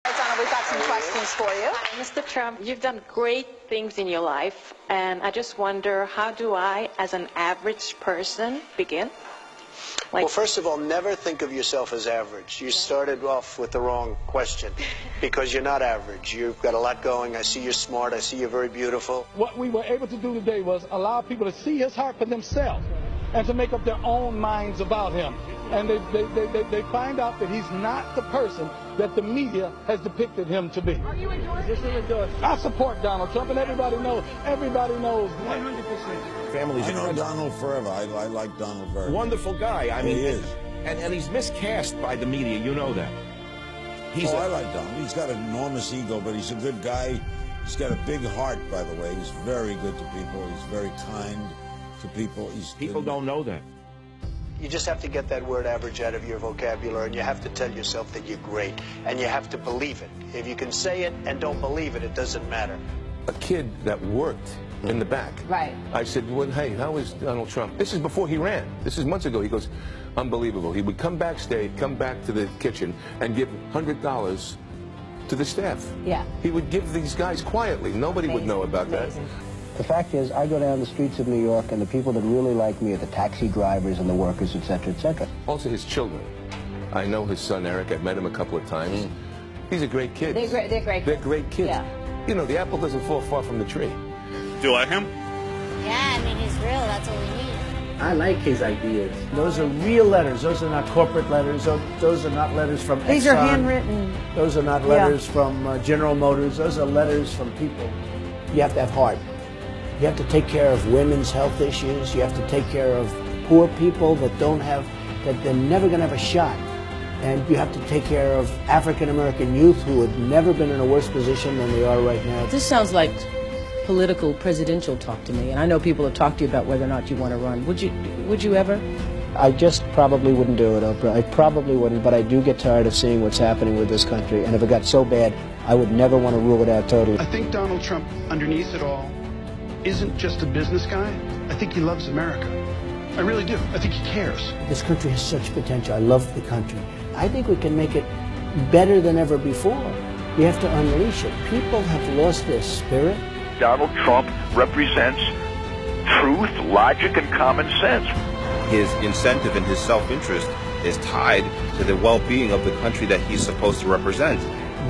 Donald, we've got some questions for you. Hi, Mr. Trump, you've done great things in your life, and I just wonder, how do I, as an average person, begin? Well, first of all, never think of yourself as average. You started off with the wrong question, because you're not average. You've got a lot going. I see you're smart. I see you're very beautiful. What we were able to do today was allow people to see his heart for themselves and to make up their own minds about him. And they find out that he's not the person that the media has depicted him to be. Are you endorsing? I support Donald Trump, and everybody knows 100%. Families, I know Donald forever. I like Donald very much. Wonderful guy. I mean, he is. And he's miscast by the media. You know that. I like Donald. He's got an enormous ego, but he's a good guy. He's got a big heart, by the way. He's very good to people. He's very kind to people. People don't know that. You just have to get that word average out of your vocabulary, and you have to tell yourself that you're great, and you have to believe it. If you can say it and don't believe it, it doesn't matter. A kid that worked in the back. Right. I said, well, hey, how is Donald Trump? This is before he ran. This is months ago. He goes, unbelievable. He would come backstage, come back to the kitchen, and give $100 to the staff. Yeah. He would give these guys quietly. Nobody would know about that. The fact is, I go down the streets of New York, and the people that really like me are the taxi drivers and the workers, etc., etc. Also, his children. I know his son, Eric. I've met him a couple of times. These are great kids. They're great. They're great kids. Yeah. You know, the apple doesn't fall far from the tree. Do you like him? Yeah, I mean, he's real. That's all we need. I like his ideas. Those are real letters. Those are not corporate letters. Those are not letters from Exxon. These are handwritten. Those are not letters from General Motors. Those are letters from people. You have to have heart. You have to take care of women's health issues. You have to take care of poor people that that they're never going to have a shot. And you have to take care of African-American youth who have never been in a worse position than they are right now. This sounds like political presidential talk to me, and I know people have talked to you about whether or not you want to run. Would you ever? I just probably wouldn't do it, Oprah. I probably wouldn't, but I do get tired of seeing what's happening with this country. And if it got so bad, I would never want to rule it out totally. I think Donald Trump, underneath it all, isn't just a business guy. I think he loves America. I really do. I think he cares. This country has such potential. I love the country. I think we can make it better than ever before. We have to unleash it. People have lost their spirit. Donald Trump represents truth, logic, and common sense. His incentive and his self-interest is tied to the well-being of the country that he's supposed to represent.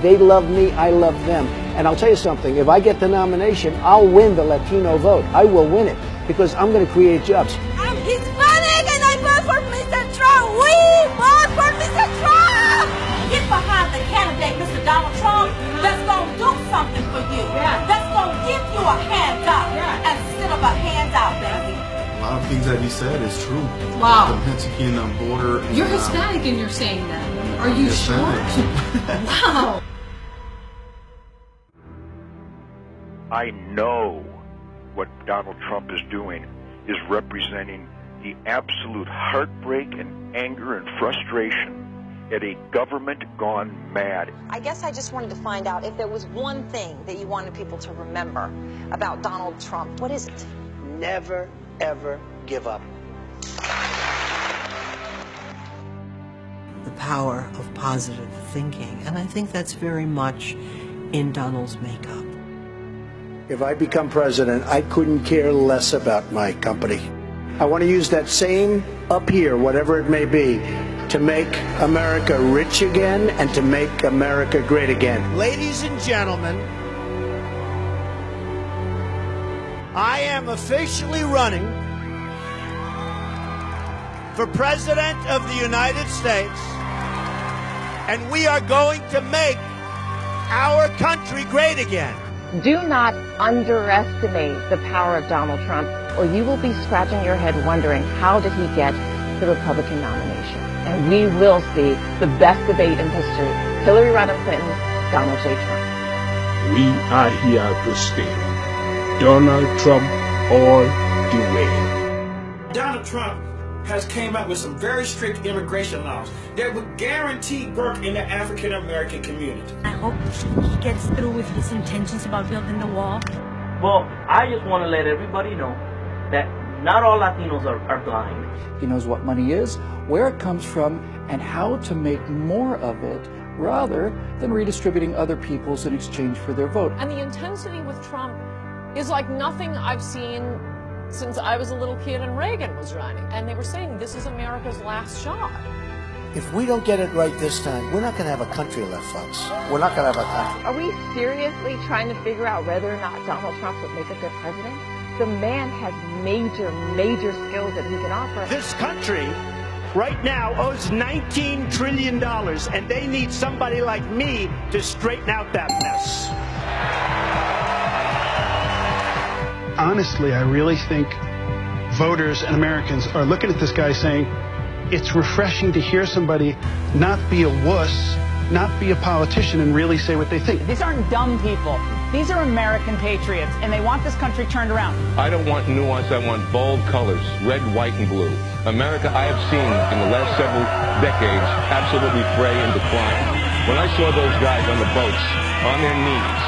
They love me, I love them. And I'll tell you something, if I get the nomination, I'll win the Latino vote. I will win it, because I'm going to create jobs. I'm Hispanic and I vote for Mr. Trump. We vote for Mr. Trump. Get behind the candidate, Mr. Donald Trump, that's going to do something for you. That's going to give you a handout instead of a handout, baby. A lot of things that he said is true. Wow. The Mexican border. You're Hispanic and you're saying that. Are you sure? Wow. I know what Donald Trump is doing is representing the absolute heartbreak and anger and frustration at a government gone mad. I guess I just wanted to find out if there was one thing that you wanted people to remember about Donald Trump. What is it? Never, ever give up. The power of positive thinking. And I think that's very much in Donald's makeup. If I become president, I couldn't care less about my company. I want to use that same up here, whatever it may be, to make America rich again and to make America great again. Ladies and gentlemen, I am officially running for President of the United States, and we are going to make our country great again. Do not underestimate the power of Donald Trump, or you will be scratching your head wondering, how did he get the Republican nomination? And we will see the best debate in history. Hillary Rodham Clinton, Donald J. Trump. We are here to stay. Donald Trump all the way. Donald Trump has came up with some very strict immigration laws that would guarantee work in the African American community. I hope he gets through with his intentions about building the wall. Well, I just want to let everybody know that not all Latinos are blind. He knows what money is, where it comes from, and how to make more of it rather than redistributing other people's in exchange for their vote. And the intensity with Trump is like nothing I've seen since I was a little kid and Reagan was running. And they were saying this is America's last shot. If we don't get it right this time, we're not going to have a country left, folks. We're not going to have a country. Are we seriously trying to figure out whether or not Donald Trump would make a good president? The man has major skills that he can offer. This country right now owes $19 trillion, and they need somebody like me to straighten out that mess. Honestly, I really think voters and Americans are looking at this guy saying, it's refreshing to hear somebody not be a wuss, not be a politician, and really say what they think. These aren't dumb people. These are American patriots, and they want this country turned around. I don't want nuance. I want bold colors, red, white, and blue. America, I have seen in the last several decades, absolutely fray and decline. When I saw those guys on the boats, on their knees,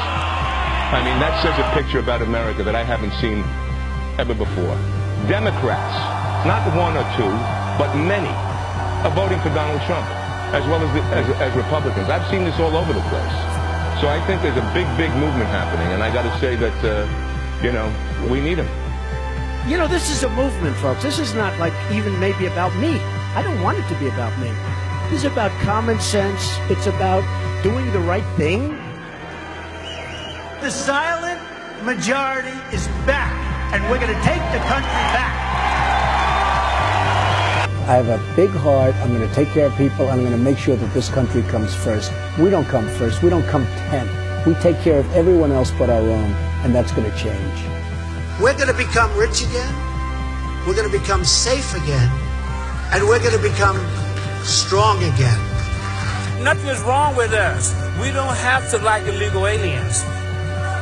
I mean, that says a picture about America that I haven't seen ever before. Democrats, not one or two, but many, are voting for Donald Trump, as well as Republicans. I've seen this all over the place. So I think there's a big movement happening, and I got to say that, we need him. You know, this is a movement, folks. This is not like even maybe about me. I don't want it to be about me. This is about common sense. It's about doing the right thing. The silent majority is back, and we're going to take the country back. I have a big heart. I'm going to take care of people. I'm going to make sure that this country comes first. We don't come first. We don't come 10th. We take care of everyone else but our own, and that's going to change. We're going to become rich again. We're going to become safe again. And we're going to become strong again. Nothing is wrong with us. We don't have to like illegal aliens.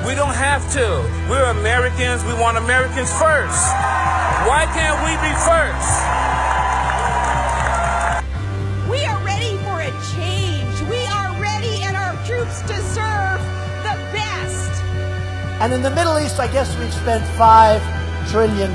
We don't have to. We're Americans. We want Americans first. Why can't we be first? We are ready for a change. We are ready, and our troops deserve the best. And in the Middle East, I guess we've spent $5 trillion.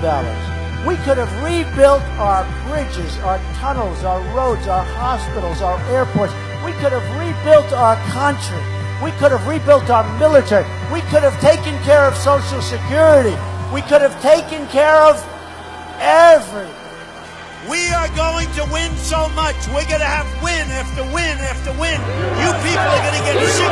We could have rebuilt our bridges, our tunnels, our roads, our hospitals, our airports. We could have rebuilt our country. We could have rebuilt our military. We could have taken care of Social Security. We could have taken care of everything. We are going to win so much. We're going to have win after win after win. You people are going to get sick